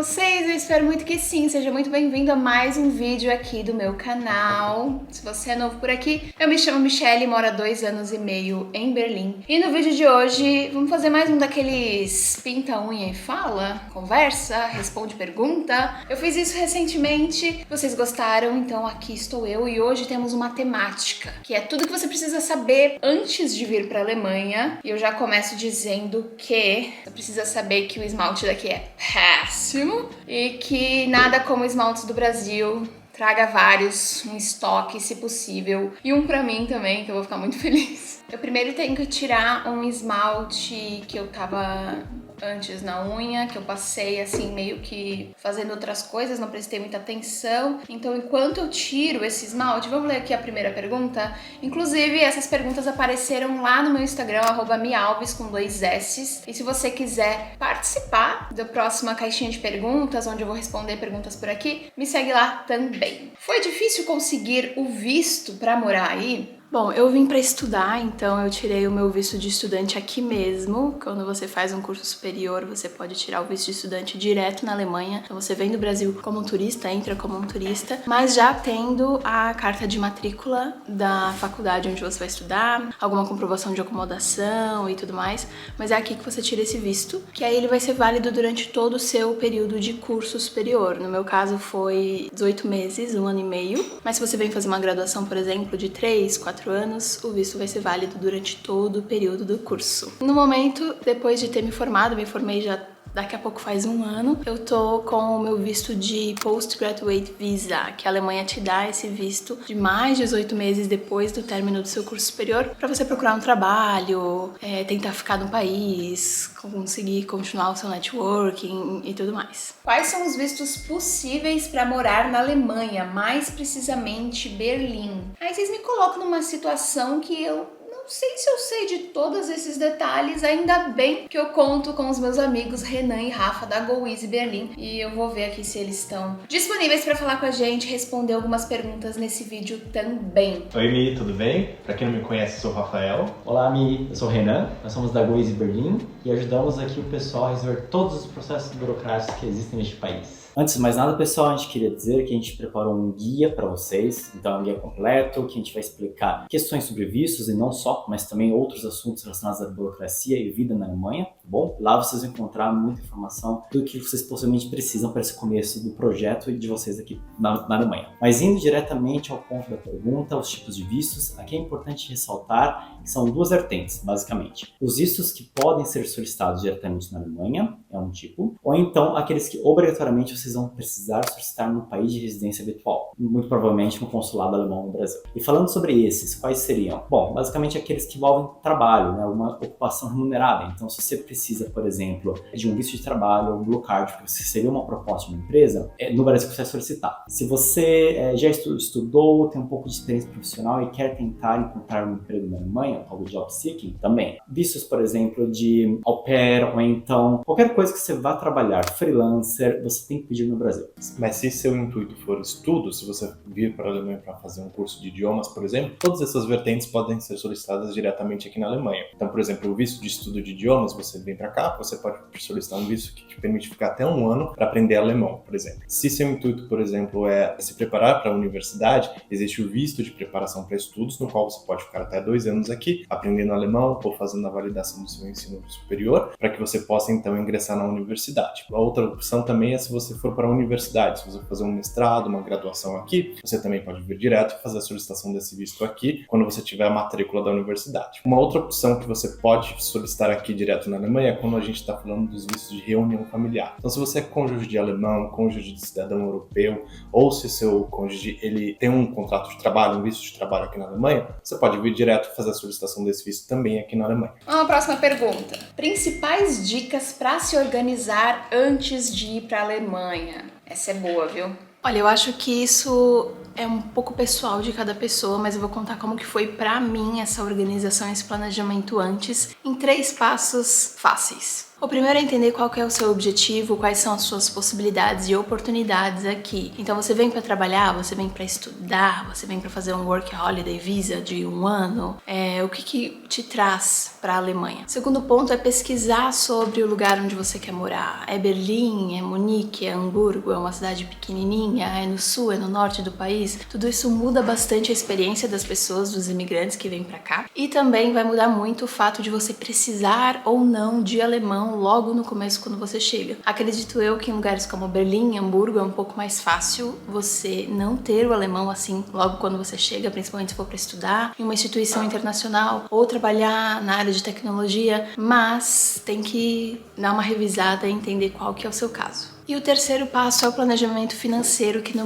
vocês? Eu espero muito que sim. Seja muito bem-vindo a mais um vídeo aqui do meu canal. Se você é novo por aqui, eu me chamo Michelle, moro há 2 anos e meio em Berlim. E no vídeo de hoje, vamos fazer mais um daqueles pinta unha e fala, conversa, responde pergunta. Eu fiz isso recentemente, vocês gostaram, então aqui estou eu e hoje temos uma temática, que é tudo que você precisa saber antes de vir para a Alemanha. E eu já começo dizendo que você precisa saber que o esmalte daqui é péssimo e que nada como esmaltes do Brasil. Traga vários, um estoque se possível e um pra mim também, que eu vou ficar muito feliz. Eu primeiro tenho que tirar um esmalte que eu tava antes na unha, que eu passei assim meio que fazendo outras coisas, não prestei muita atenção. Então enquanto eu tiro esse esmalte, vamos ler aqui a primeira pergunta. Inclusive essas perguntas apareceram lá no meu Instagram, @mialves com 2 S's. E se você quiser participar da próxima caixinha de perguntas, onde eu vou responder perguntas por aqui, me segue lá também. Foi difícil conseguir o visto para morar aí? Bom, eu vim para estudar, então eu tirei o meu visto de estudante aqui mesmo. Quando você faz um curso superior, você pode tirar o visto de estudante direto na Alemanha. Então você vem do Brasil como um turista, entra como um turista, mas já tendo a carta de matrícula da faculdade onde você vai estudar, alguma comprovação de acomodação e tudo mais. Mas é aqui que você tira esse visto, que aí ele vai ser válido durante todo o seu período de curso superior. No meu caso foi 18 meses, 1 ano e meio. Mas se você vem fazer uma graduação, por exemplo, de 3, 4 anos, o visto vai ser válido durante todo o período do curso. No momento, depois de ter me formei já daqui a pouco faz 1 ano, eu tô com o meu visto de Postgraduate Visa, que a Alemanha te dá esse visto de mais de 18 meses depois do término do seu curso superior, para você procurar um trabalho, tentar ficar no país, conseguir continuar o seu networking e tudo mais. Quais são os vistos possíveis para morar na Alemanha, mais precisamente Berlim? Aí vocês me colocam numa situação que eu não sei se eu sei de todos esses detalhes, ainda bem que eu conto com os meus amigos Renan e Rafa da Go Easy Berlim e eu vou ver aqui se eles estão disponíveis para falar com a gente, responder algumas perguntas nesse vídeo também. Oi, Mi, tudo bem? Para quem não me conhece, eu sou o Rafael. Olá, Mi, eu sou o Renan, nós somos da Go Easy Berlim e ajudamos aqui o pessoal a resolver todos os processos burocráticos que existem neste país. Antes de mais nada, pessoal, a gente queria dizer que a gente preparou um guia para vocês, então é um guia completo, que a gente vai explicar questões sobre vistos e não só, mas também outros assuntos relacionados à burocracia e vida na Alemanha, tá bom? Lá vocês vão encontrar muita informação do que vocês possivelmente precisam para esse começo do projeto e de vocês aqui na Alemanha. Mas indo diretamente ao ponto da pergunta, os tipos de vistos, aqui é importante ressaltar que são 2 vertentes, basicamente. Os vistos que podem ser solicitados diretamente na Alemanha, é um tipo, ou então aqueles que obrigatoriamente vocês vão precisar solicitar no país de residência habitual, muito provavelmente no consulado alemão no Brasil. E falando sobre esses, quais seriam? Bom, basicamente aqueles que envolvem trabalho, né, uma ocupação remunerada. Então, se você precisa, por exemplo, de um visto de trabalho, um blue card, porque você recebeu uma proposta de uma empresa, no Brasil você vai solicitar. Se você já estudou, tem um pouco de experiência profissional e quer tentar encontrar um emprego na Alemanha, algo de job seeking, também. Vistos, por exemplo, de au pair ou então qualquer coisa que você vá trabalhar, freelancer, você tem que pedir no Brasil. Mas se seu intuito for estudo, se você vir para a Alemanha para fazer um curso de idiomas, por exemplo, todas essas vertentes podem ser solicitadas diretamente aqui na Alemanha. Então, por exemplo, o visto de estudo de idiomas, você vem para cá, você pode solicitar um visto que te permite ficar até 1 ano para aprender alemão, por exemplo. Se seu intuito, por exemplo, é se preparar para a universidade, existe o visto de preparação para estudos, no qual você pode ficar até 2 anos aqui, aprendendo alemão ou fazendo a validação do seu ensino superior, para que você possa, então, ingressar na universidade. A outra opção também é se você for para a universidade, se você for fazer um mestrado, uma graduação aqui, você também pode vir direto e fazer a solicitação desse visto aqui, quando você tiver a matrícula da universidade. Uma outra opção que você pode solicitar aqui direto na Alemanha é quando a gente está falando dos vistos de reunião familiar. Então, se você é cônjuge de alemão, cônjuge de cidadão europeu, ou se seu cônjuge ele tem um contrato de trabalho, um visto de trabalho aqui na Alemanha, você pode vir direto e fazer a solicitação desse visto também aqui na Alemanha. Uma próxima pergunta. Principais dicas para se organizar antes de ir para a Alemanha? Essa é boa, viu? Olha, eu acho que isso é um pouco pessoal de cada pessoa, mas eu vou contar como que foi pra mim essa organização, esse planejamento antes, em 3 passos fáceis. O primeiro é entender qual que é o seu objetivo, quais são as suas possibilidades e oportunidades aqui. Então você vem para trabalhar, você vem para estudar, você vem para fazer um Work Holiday Visa de 1 ano. O que te traz para a Alemanha? Segundo ponto é pesquisar sobre o lugar onde você quer morar. É Berlim, é Munique, é Hamburgo, é uma cidade pequenininha, é no sul, é no norte do país. Tudo isso muda bastante a experiência das pessoas, dos imigrantes que vêm para cá. E também vai mudar muito o fato de você precisar ou não de alemão logo no começo quando você chega. Acredito eu que em lugares como Berlim, Hamburgo é um pouco mais fácil você não ter o alemão assim logo quando você chega, principalmente se for para estudar em uma instituição internacional ou trabalhar na área de tecnologia, mas tem que dar uma revisada e entender qual que é o seu caso. E o terceiro passo é o planejamento financeiro, que na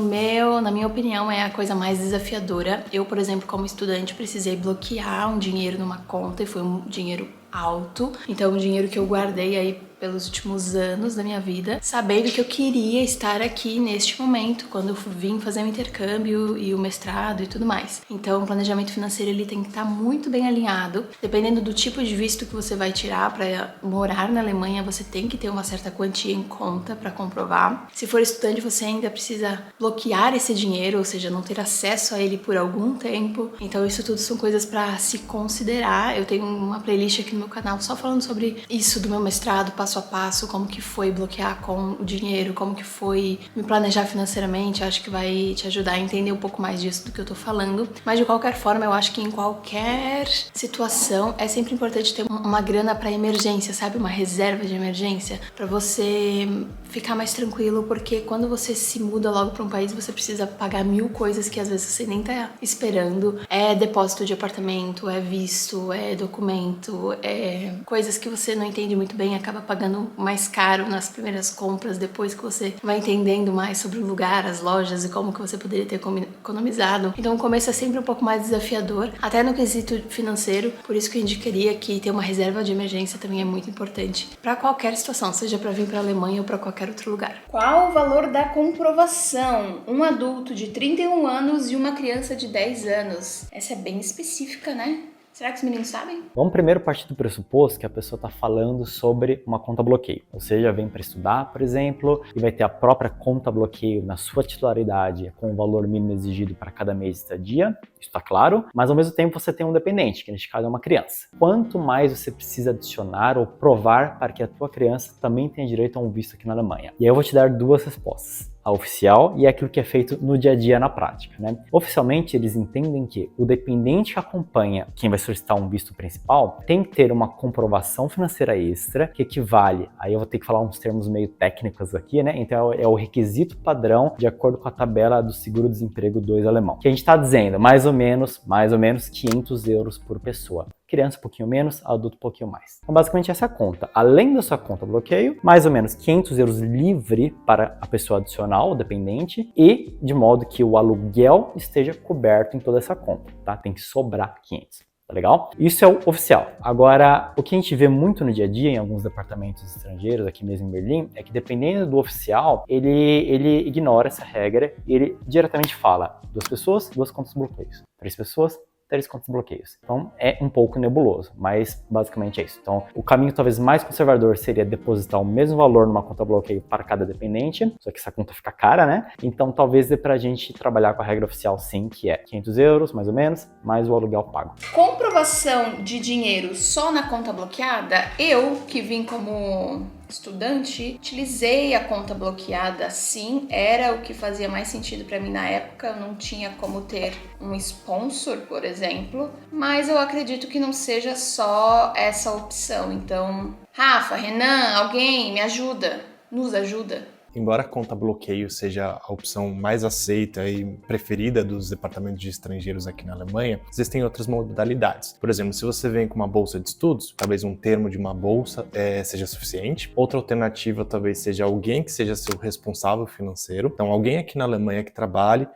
minha opinião, é a coisa mais desafiadora. Eu, por exemplo, como estudante, precisei bloquear um dinheiro numa conta e foi um dinheiro alto. Então, um dinheiro que eu guardei aí pelos últimos anos da minha vida, sabendo que eu queria estar aqui neste momento, quando eu vim fazer o intercâmbio e o mestrado e tudo mais. Então, o planejamento financeiro ele tem que estar muito bem alinhado. Dependendo do tipo de visto que você vai tirar para morar na Alemanha, você tem que ter uma certa quantia em conta para comprovar. Se for estudante, você ainda precisa bloquear esse dinheiro, ou seja, não ter acesso a ele por algum tempo. Então, isso tudo são coisas para se considerar. Eu tenho uma playlist aqui no meu canal só falando sobre isso do meu mestrado, passo a passo, como que foi bloquear com o dinheiro, como que foi me planejar financeiramente. Acho que vai te ajudar a entender um pouco mais disso do que eu tô falando. Mas de qualquer forma, eu acho que em qualquer situação é sempre importante ter uma grana para emergência, sabe? Uma reserva de emergência para você ficar mais tranquilo, porque quando você se muda logo para um país, você precisa pagar 1000 coisas que às vezes você nem tá esperando. É depósito de apartamento, é visto, é documento, é coisas que você não entende muito bem, acaba pagando mais caro nas primeiras compras, depois que você vai entendendo mais sobre o lugar, as lojas e como que você poderia ter economizado. Então o começo é sempre um pouco mais desafiador, até no quesito financeiro, por isso que eu indicaria que ter uma reserva de emergência também é muito importante para qualquer situação, seja para vir para a Alemanha ou para qualquer outro lugar. Qual o valor da comprovação? Um adulto de 31 anos e uma criança de 10 anos. Essa é bem específica, né? Será que os meninos sabem? Vamos primeiro partir do pressuposto que a pessoa está falando sobre uma conta bloqueio. Ou seja, vem para estudar, por exemplo, e vai ter a própria conta bloqueio na sua titularidade com o valor mínimo exigido para cada mês de estadia. Isso está claro, mas ao mesmo tempo você tem um dependente, que neste caso é uma criança. Quanto mais você precisa adicionar ou provar para que a tua criança também tenha direito a um visto aqui na Alemanha? E aí eu vou te dar duas respostas. A oficial e aquilo que é feito no dia a dia na prática, né? Oficialmente, eles entendem que o dependente que acompanha quem vai solicitar um visto principal tem que ter uma comprovação financeira extra que equivale, aí eu vou ter que falar uns termos meio técnicos aqui, né? Então é o requisito padrão de acordo com a tabela do seguro-desemprego 2 alemão, que a gente está dizendo mais ou menos 500 euros por pessoa. Criança um pouquinho menos, adulto um pouquinho mais. Então basicamente essa conta, além da sua conta bloqueio, mais ou menos 500 euros livre para a pessoa adicional, o dependente, e de modo que o aluguel esteja coberto em toda essa conta, tá? Tem que sobrar 500. Tá legal? Isso é o oficial. Agora, o que a gente vê muito no dia a dia em alguns departamentos estrangeiros, aqui mesmo em Berlim, é que dependendo do oficial, ele ignora essa regra e ele diretamente fala 2 pessoas, 2 contas bloqueios. 3 pessoas, 3 contas bloqueios. Então é um pouco nebuloso, mas basicamente é isso. Então o caminho talvez mais conservador seria depositar o mesmo valor numa conta bloqueio para cada dependente, só que essa conta fica cara, né? Então talvez dê pra gente trabalhar com a regra oficial sim, que é 500 euros mais ou menos, mais o aluguel pago. Comprovação de dinheiro só na conta bloqueada? Eu, que vim como estudante, utilizei a conta bloqueada, sim, era o que fazia mais sentido para mim na época. Eu não tinha como ter um sponsor, por exemplo, mas eu acredito que não seja só essa opção. Então, Rafa, Renan, alguém me ajuda, nos ajuda. Embora a conta bloqueio seja a opção mais aceita e preferida dos departamentos de estrangeiros aqui na Alemanha, existem outras modalidades. Por exemplo, se você vem com uma bolsa de estudos, talvez um termo de uma bolsa seja suficiente. Outra alternativa talvez seja alguém que seja seu responsável financeiro. Então, alguém aqui na Alemanha que trabalhe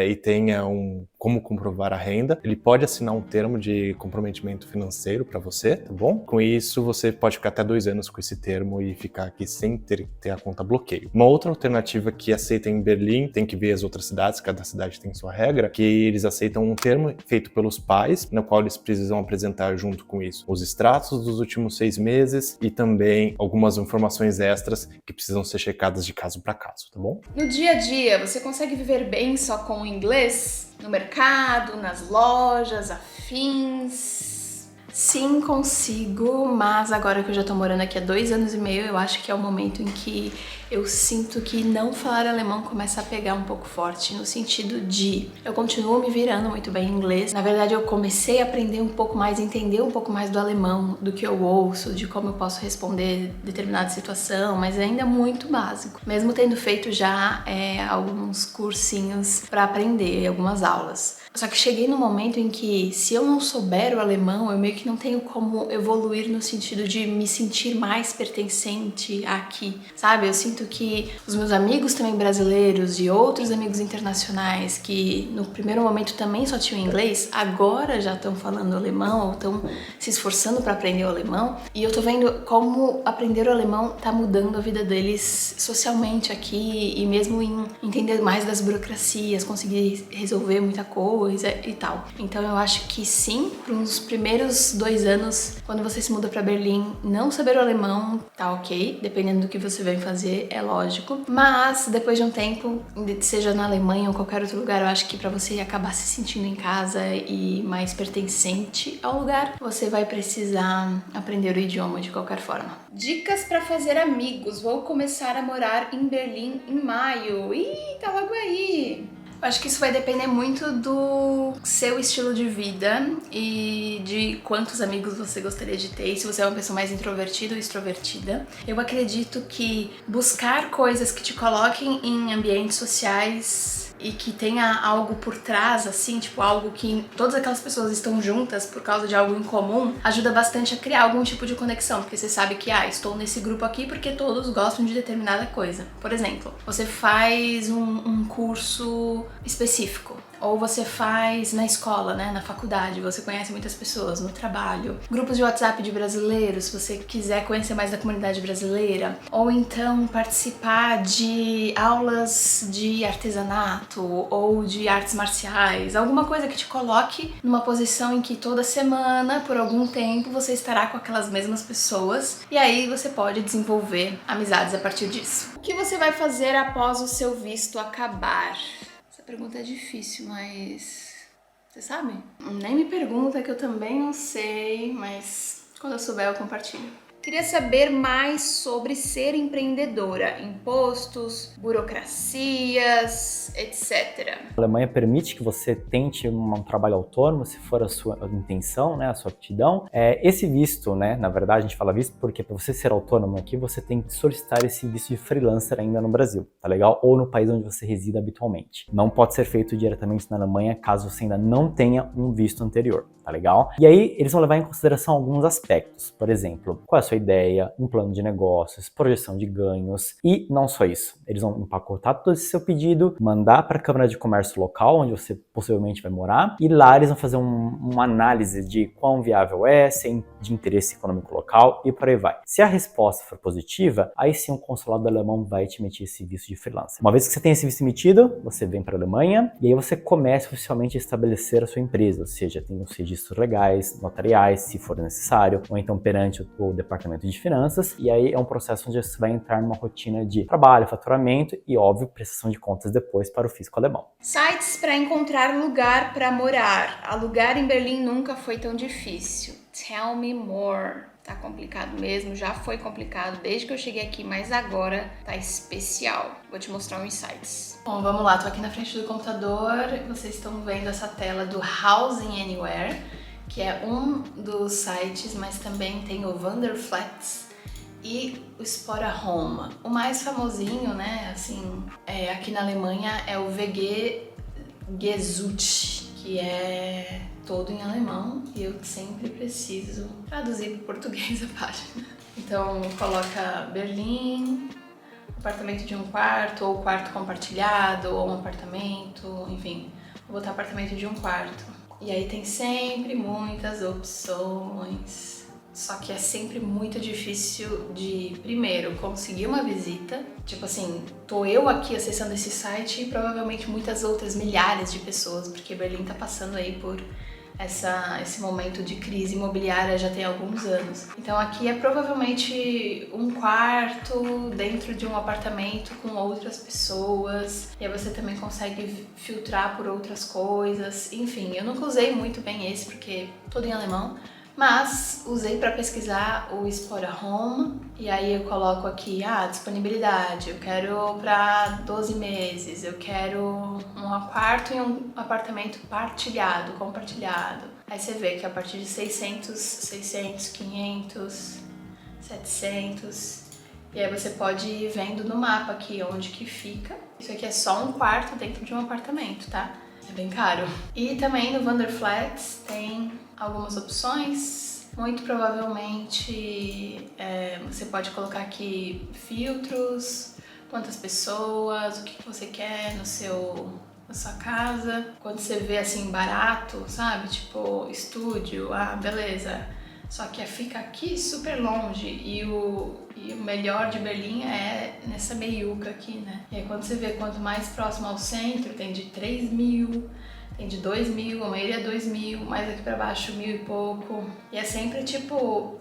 e tenha um como comprovar a renda. Ele pode assinar um termo de comprometimento financeiro para você, tá bom? Com isso, você pode ficar até 2 anos com esse termo e ficar aqui sem ter a conta bloqueio. Uma outra alternativa que aceita em Berlim, tem que ver as outras cidades, cada cidade tem sua regra, que eles aceitam um termo feito pelos pais, no qual eles precisam apresentar junto com isso os extratos dos últimos 6 meses e também algumas informações extras que precisam ser checadas de caso para caso, tá bom? No dia a dia, você consegue viver bem só com o inglês? No mercado, nas lojas, afins? Sim, consigo, mas agora que eu já tô morando aqui há 2 anos e meio, eu acho que é o momento em que eu sinto que não falar alemão começa a pegar um pouco forte, no sentido de eu continuo me virando muito bem em inglês. Na verdade, eu comecei a aprender um pouco mais, entender um pouco mais do alemão, do que eu ouço, de como eu posso responder determinada situação, mas ainda é muito básico. Mesmo tendo feito já alguns cursinhos para aprender, algumas aulas. Só que cheguei no momento em que, se eu não souber o alemão, eu meio que não tenho como evoluir no sentido de me sentir mais pertencente aqui, sabe? Eu sinto que os meus amigos também brasileiros e outros amigos internacionais que no primeiro momento também só tinham inglês, agora já estão falando alemão ou estão se esforçando para aprender o alemão. E eu tô vendo como aprender o alemão tá mudando a vida deles socialmente aqui e mesmo em entender mais das burocracias, conseguir resolver muita coisa e tal. Então eu acho que sim, para uns primeiros 2 anos, quando você se muda para Berlim, não saber o alemão tá ok, dependendo do que você vai fazer, é lógico. Mas depois de um tempo, seja na Alemanha ou qualquer outro lugar, eu acho que para você acabar se sentindo em casa e mais pertencente ao lugar, você vai precisar aprender o idioma de qualquer forma. Dicas para fazer amigos. Vou começar a morar em Berlim em maio. Ih, tá logo aí! Eu acho que isso vai depender muito do seu estilo de vida e de quantos amigos você gostaria de ter, se você é uma pessoa mais introvertida ou extrovertida. Eu acredito que buscar coisas que te coloquem em ambientes sociais e que tenha algo por trás, assim, tipo algo que todas aquelas pessoas estão juntas por causa de algo em comum, ajuda bastante a criar algum tipo de conexão, porque você sabe que, estou nesse grupo aqui porque todos gostam de determinada coisa. Por exemplo, você faz um curso específico, ou você faz na escola, né, na faculdade, você conhece muitas pessoas, no trabalho, grupos de WhatsApp de brasileiros, se você quiser conhecer mais da comunidade brasileira, ou então participar de aulas de artesanato ou de artes marciais, alguma coisa que te coloque numa posição em que toda semana, por algum tempo, você estará com aquelas mesmas pessoas e aí você pode desenvolver amizades a partir disso. O que você vai fazer após o seu visto acabar? Essa pergunta é difícil, mas você sabe? Nem me pergunta que eu também não sei, mas quando eu souber eu compartilho. Queria saber mais sobre ser empreendedora, impostos, burocracias, etc. A Alemanha permite que você tente um trabalho autônomo, se for a sua intenção, né, a sua aptidão. Esse visto, né, na verdade a gente fala visto porque para você ser autônomo aqui, você tem que solicitar esse visto de freelancer ainda no Brasil, tá legal? Ou no país onde você reside habitualmente. Não pode ser feito diretamente na Alemanha caso você ainda não tenha um visto anterior, tá legal? E aí eles vão levar em consideração alguns aspectos, por exemplo, qual é a sua ideia, um plano de negócios, projeção de ganhos e não só isso. Eles vão empacotar todo esse seu pedido, mandar para a Câmara de Comércio local, onde você possivelmente vai morar, e lá eles vão fazer uma análise de quão viável é, se é de interesse econômico local e por aí vai. Se a resposta for positiva, aí sim o consulado alemão vai te emitir esse visto de freelancer. Uma vez que você tem esse visto emitido, você vem para a Alemanha e aí você começa oficialmente a estabelecer a sua empresa, ou seja, tem os registros legais, notariais, se for necessário, ou então perante o departamento de finanças, e aí é um processo onde você vai entrar numa rotina de trabalho, faturamento e, óbvio, prestação de contas depois para o fisco alemão. Sites para encontrar lugar para morar. Alugar em Berlim nunca foi tão difícil. Tell me more. Tá complicado mesmo, já foi complicado desde que eu cheguei aqui, mas agora tá especial. Vou te mostrar uns sites. Bom, vamos lá, tô aqui na frente do computador, vocês estão vendo essa tela do Housing Anywhere, que é um dos sites, mas também tem o Wanderflats e o Spora Home. O mais famosinho, né, assim, aqui na Alemanha é o WG Gesucht, que é todo em alemão e eu sempre preciso traduzir para o português a página. Então coloca Berlim, apartamento de um quarto, ou quarto compartilhado, ou um apartamento, enfim, vou botar apartamento de 1 quarto. E aí tem sempre muitas opções. Só que é sempre muito difícil de, primeiro, conseguir uma visita. Tipo assim, tô eu aqui acessando esse site e provavelmente muitas outras milhares de pessoas, porque Berlim tá passando aí por esse momento de crise imobiliária já tem alguns anos. Então aqui é provavelmente 1 quarto dentro de um apartamento com outras pessoas. E aí você também consegue filtrar por outras coisas. Enfim, eu nunca usei muito bem esse porque todo em alemão. Mas usei para pesquisar o Explora Home e aí eu coloco aqui disponibilidade, eu quero para 12 meses, eu quero 1 quarto e um apartamento compartilhado. Aí você vê que a partir de 600, 500, 700 e aí você pode ir vendo no mapa aqui onde que fica. Isso aqui é só 1 quarto dentro de um apartamento, tá? É bem caro. E também no Wanderflats tem algumas opções. Muito provavelmente você pode colocar aqui filtros, quantas pessoas, o que você quer na sua casa. Quando você vê assim barato, sabe? Tipo estúdio, beleza. Só que fica aqui super longe e o melhor de Berlim é nessa meiuca aqui, né? E aí quando você vê quanto mais próximo ao centro, tem de 3.000, tem de 2.000, a maioria é 2.000, mais aqui pra baixo 1.000 e pouco. E é sempre tipo,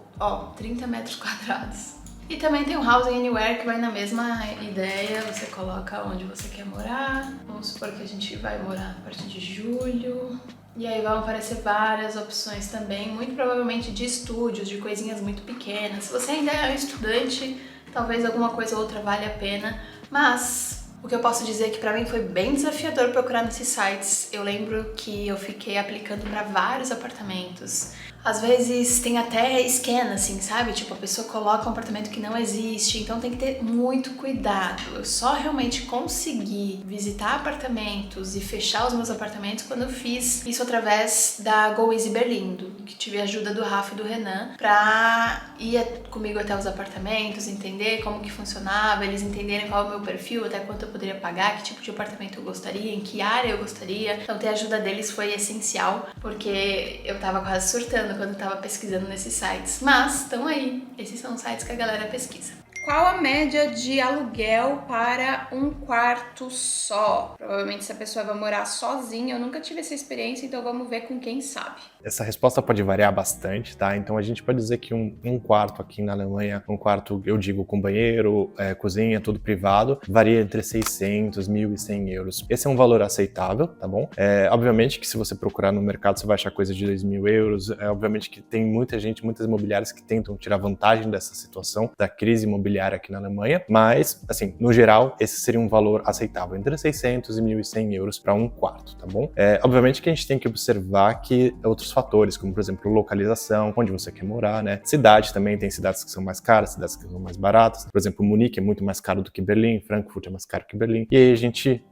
30 metros quadrados. E também tem o Housing Anywhere que vai na mesma ideia, você coloca onde você quer morar. Vamos supor que a gente vai morar a partir de julho. E aí vão aparecer várias opções também, muito provavelmente de estúdios, de coisinhas muito pequenas. Se você ainda é um estudante, talvez alguma coisa ou outra valha a pena, mas o que eu posso dizer é que pra mim foi bem desafiador procurar nesses sites. Eu lembro que eu fiquei aplicando pra vários apartamentos. Às vezes tem até esquema, assim, sabe? Tipo, a pessoa coloca um apartamento que não existe, então tem que ter muito cuidado. Eu só realmente consegui visitar apartamentos e fechar os meus apartamentos quando eu fiz isso através da Go Easy Berlim, que tive a ajuda do Rafa e do Renan pra ir comigo até os apartamentos, entender como que funcionava, eles entenderem qual é o meu perfil, até quanto eu poderia pagar, que tipo de apartamento eu gostaria, em que área eu gostaria. Então ter a ajuda deles foi essencial, porque eu tava quase surtando quando eu tava pesquisando nesses sites. Mas estão aí, esses são os sites que a galera pesquisa. Qual a média de aluguel para 1 quarto só? Provavelmente essa pessoa vai morar sozinha, eu nunca tive essa experiência, então vamos ver com quem sabe. Essa resposta pode variar bastante, tá? Então a gente pode dizer que um quarto aqui na Alemanha, um quarto, eu digo, com banheiro, cozinha, tudo privado, varia entre 600, 1.100 euros. Esse é um valor aceitável, tá bom? Obviamente que se você procurar no mercado, você vai achar coisa de 2.000 euros. Obviamente que tem muita gente, muitas imobiliárias que tentam tirar vantagem dessa situação, da crise imobiliária aqui na Alemanha, mas, assim, no geral, esse seria um valor aceitável, entre 600 e 1.100 euros para 1 quarto, tá bom? Obviamente que a gente tem que observar que outros fatores, como, por exemplo, localização, onde você quer morar, né? Cidade também, tem cidades que são mais caras, cidades que são mais baratas. Por exemplo, Munique é muito mais caro do que Berlim, Frankfurt é mais caro que Berlim. E aí a gente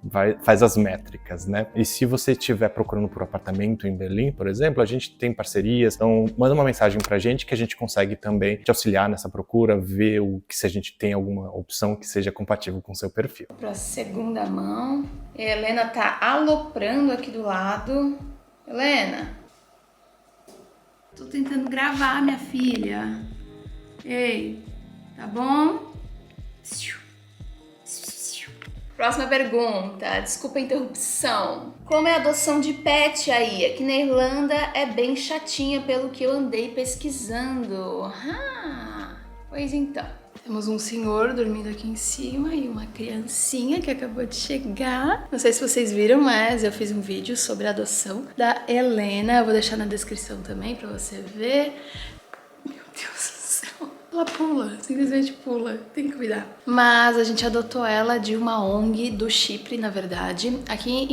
faz as métricas, né? E se você estiver procurando por apartamento em Berlim, por exemplo, a gente tem parcerias, então manda uma mensagem pra gente que a gente consegue também te auxiliar nessa procura, ver se a gente tem alguma opção que seja compatível com o seu perfil. Para segunda mão, a Helena tá aloprando aqui do lado. Helena, tô tentando gravar, minha filha. Ei, tá bom? Próxima pergunta, desculpa a interrupção. Como é a adoção de pet aí? Aqui na Irlanda é bem chatinha pelo que eu andei pesquisando. Pois então. Temos um senhor dormindo aqui em cima e uma criancinha que acabou de chegar. Não sei se vocês viram, mas eu fiz um vídeo sobre a adoção da Helena. Eu vou deixar na descrição também pra você ver. Meu Deus do céu. Ela pula, simplesmente pula. Tem que cuidar. Mas a gente adotou ela de uma ONG do Chipre, na verdade. Aqui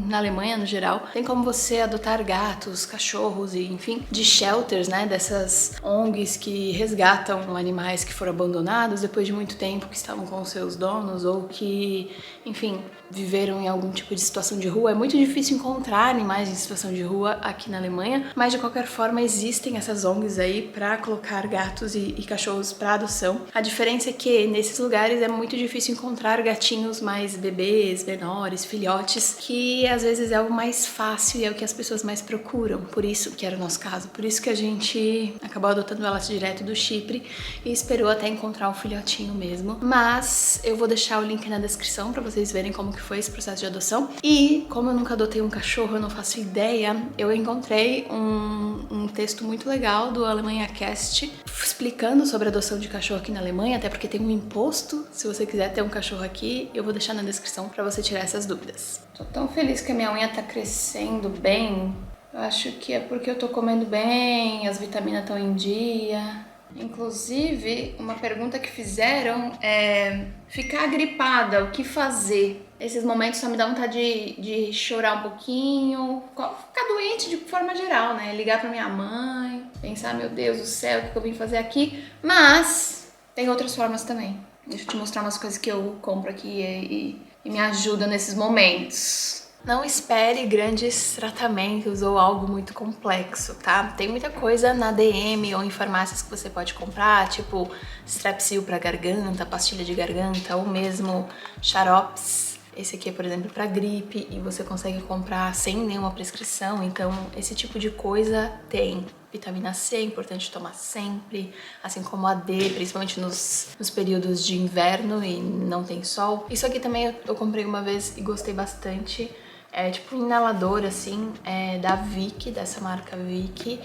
na Alemanha, no geral, tem como você adotar gatos, cachorros e, enfim, de shelters, né? Dessas ONGs que resgatam animais que foram abandonados depois de muito tempo, que estavam com seus donos ou que, enfim, viveram em algum tipo de situação de rua, é muito difícil encontrar animais em situação de rua aqui na Alemanha, mas de qualquer forma existem essas ONGs aí para colocar gatos e cachorros para adoção. A diferença é que nesses lugares é muito difícil encontrar gatinhos mais bebês, menores, filhotes, que às vezes é o mais fácil e é o que as pessoas mais procuram. Por isso que era o nosso caso, por isso que a gente acabou adotando elas direto do Chipre e esperou até encontrar um filhotinho mesmo. Mas eu vou deixar o link na descrição para vocês verem como que foi esse processo de adoção. E como eu nunca adotei um cachorro, eu não faço ideia, eu encontrei um texto muito legal do Alemanha Cast explicando sobre a adoção de cachorro aqui na Alemanha, até porque tem um imposto. Se você quiser ter um cachorro aqui, eu vou deixar na descrição para você tirar essas dúvidas. Tô tão feliz que a minha unha tá crescendo bem. Eu acho que é porque eu tô comendo bem, as vitaminas estão em dia. Inclusive, uma pergunta que fizeram é: ficar gripada, o que fazer? Esses momentos só me dá vontade de chorar um pouquinho, ficar doente de forma geral, né? Ligar pra minha mãe, pensar, meu Deus do céu, o que eu vim fazer aqui? Mas tem outras formas também. Deixa eu te mostrar umas coisas que eu compro aqui e me ajudam nesses momentos. Não espere grandes tratamentos ou algo muito complexo, tá? Tem muita coisa na DM ou em farmácias que você pode comprar, tipo Strepsil pra garganta, pastilha de garganta ou mesmo xaropes. Esse aqui é, por exemplo, para gripe e você consegue comprar sem nenhuma prescrição, então esse tipo de coisa tem. Vitamina C é importante tomar sempre, assim como a D, principalmente nos períodos de inverno e não tem sol. Isso aqui também eu comprei uma vez e gostei bastante. É tipo um inalador, assim, da Vick, dessa marca Vick,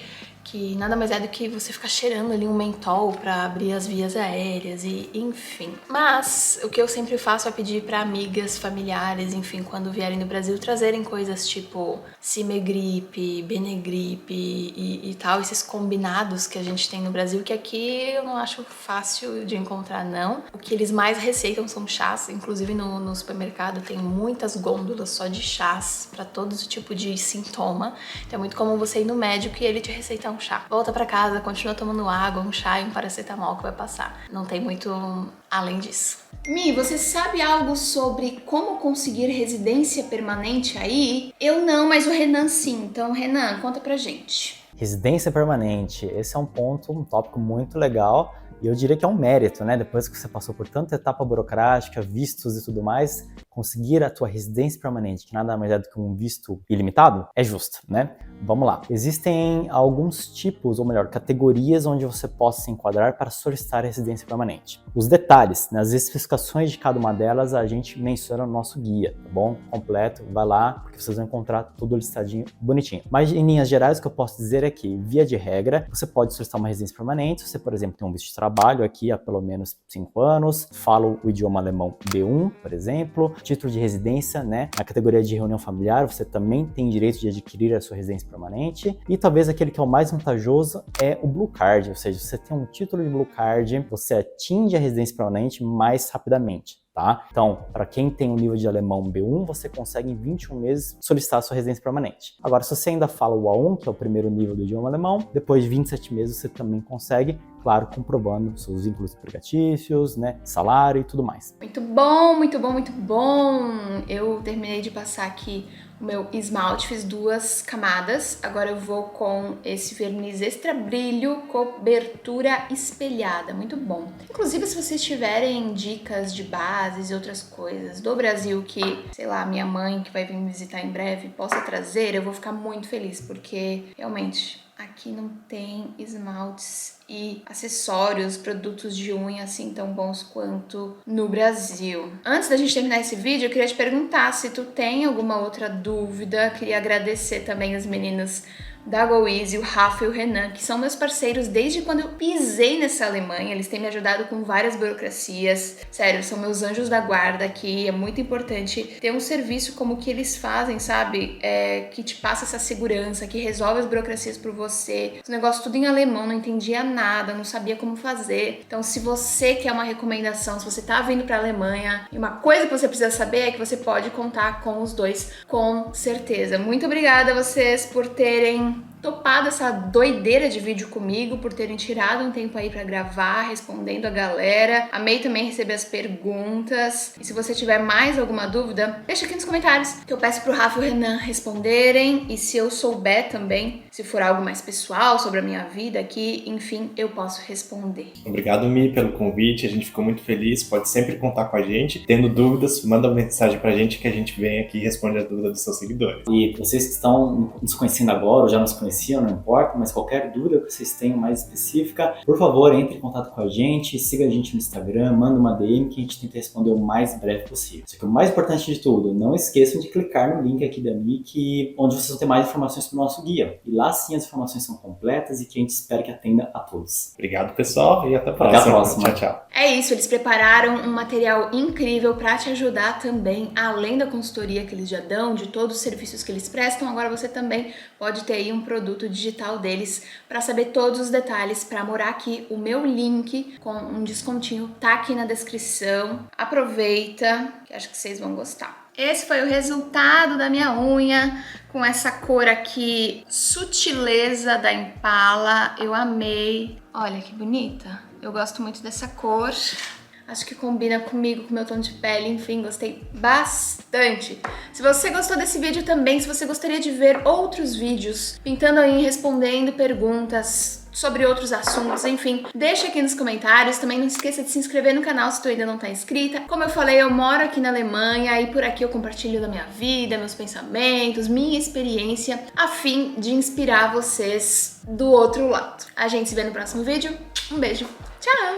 que nada mais é do que você ficar cheirando ali um mentol pra abrir as vias aéreas e enfim. Mas o que eu sempre faço é pedir pra amigas, familiares, enfim, quando vierem do Brasil, trazerem coisas tipo Cimegripe, Benegripe e tal, esses combinados que a gente tem no Brasil, que aqui eu não acho fácil de encontrar, não. O que eles mais receitam são chás, inclusive no supermercado tem muitas gôndolas só de chás pra todo tipo de sintoma. Então é muito comum você ir no médico e ele te receitar um chá. Volta pra casa, continua tomando água, um chá e um paracetamol que vai passar. Não tem muito além disso. Mi, você sabe algo sobre como conseguir residência permanente aí? Eu não, mas o Renan sim. Então, Renan, conta pra gente. Residência permanente, esse é um tópico muito legal. E eu diria que é um mérito, né? Depois que você passou por tanta etapa burocrática, vistos e tudo mais, conseguir a tua residência permanente, que nada mais é do que um visto ilimitado, é justo, né? Vamos lá. Existem alguns tipos, ou melhor, categorias onde você possa se enquadrar para solicitar residência permanente. Os detalhes, né, as especificações de cada uma delas, a gente menciona no nosso guia, tá bom? Completo, vai lá, porque vocês vão encontrar tudo listadinho, bonitinho. Mas em linhas gerais, o que eu posso dizer é que, via de regra, você pode solicitar uma residência permanente, você, por exemplo, tem um visto de trabalho aqui há pelo menos 5 anos, fala o idioma alemão B1, por exemplo, título de residência, né? Na categoria de reunião familiar, você também tem direito de adquirir a sua residência permanente. E talvez aquele que é o mais vantajoso é o Blue Card, ou seja, você tem um título de Blue Card, você atinge a residência permanente mais rapidamente. Tá? Então, para quem tem um nível de alemão B1, você consegue em 21 meses solicitar a sua residência permanente. Agora, se você ainda fala o A1, que é o primeiro nível do idioma alemão, depois de 27 meses você também consegue, claro, comprovando seus vínculos empregatícios, né, salário e tudo mais. Muito bom, muito bom, muito bom! Eu terminei de passar aqui o meu esmalte, fiz 2 camadas. Agora eu vou com esse verniz extra brilho, cobertura espelhada, muito bom. Inclusive, se vocês tiverem dicas de bases e outras coisas do Brasil que, sei lá, minha mãe que vai vir me visitar em breve possa trazer, eu vou ficar muito feliz, porque realmente aqui não tem esmaltes e acessórios, produtos de unha assim tão bons quanto no Brasil. Antes da gente terminar esse vídeo, eu queria te perguntar se tu tem alguma outra dúvida. Queria agradecer também os meninos da GoEasy, o Rafa e o Renan, que são meus parceiros desde quando eu pisei nessa Alemanha. Eles têm me ajudado com várias burocracias. Sério, são meus anjos da guarda aqui. É muito importante ter um serviço como o que eles fazem, sabe? Que te passa essa segurança, que resolve as burocracias por você. Os negócios tudo em alemão, não entendia nada, não sabia como fazer. Então, se você quer uma recomendação, se você tá vindo pra Alemanha, e uma coisa que você precisa saber é que você pode contar com os dois, com certeza. Muito obrigada a vocês por terem topado essa doideira de vídeo comigo, por terem tirado um tempo aí pra gravar, respondendo a galera. Amei também receber as perguntas. E se você tiver mais alguma dúvida, deixa aqui nos comentários, que eu peço pro Rafa e o Renan responderem. E se eu souber também, se for algo mais pessoal sobre a minha vida aqui, enfim, eu posso responder. Obrigado, Mi, pelo convite. A gente ficou muito feliz. Pode sempre contar com a gente. Tendo dúvidas, manda uma mensagem pra gente que a gente vem aqui e responde a dúvida dos seus seguidores. E vocês que estão nos conhecendo agora, ou já nos conheciam, não importa, mas qualquer dúvida que vocês tenham mais específica, por favor, entre em contato com a gente, siga a gente no Instagram, manda uma DM que a gente tenta responder o mais breve possível. Só que o mais importante de tudo, não esqueçam de clicar no link aqui da Mi, onde vocês vão ter mais informações para o nosso guia. E lá sim as informações são completas e que a gente espera que atenda a todos. Obrigado, pessoal, e até a próxima. Até a próxima. Tchau, tchau. É isso, eles prepararam um material incrível para te ajudar também, além da consultoria que eles já dão, de todos os serviços que eles prestam, agora você também pode ter aí um produto digital deles. Para saber todos os detalhes, para morar aqui, o meu link com um descontinho tá aqui na descrição. Aproveita, que acho que vocês vão gostar. Esse foi o resultado da minha unha, com essa cor aqui, sutileza da Impala, eu amei. Olha que bonita, eu gosto muito dessa cor. Acho que combina comigo, com o meu tom de pele, enfim, gostei bastante. Se você gostou desse vídeo também, se você gostaria de ver outros vídeos pintando a unha, respondendo perguntas sobre outros assuntos, enfim, deixa aqui nos comentários. Também não esqueça de se inscrever no canal se tu ainda não tá inscrita. Como eu falei, eu moro aqui na Alemanha e por aqui eu compartilho da minha vida, meus pensamentos, minha experiência, a fim de inspirar vocês do outro lado. A gente se vê no próximo vídeo. Um beijo, tchau!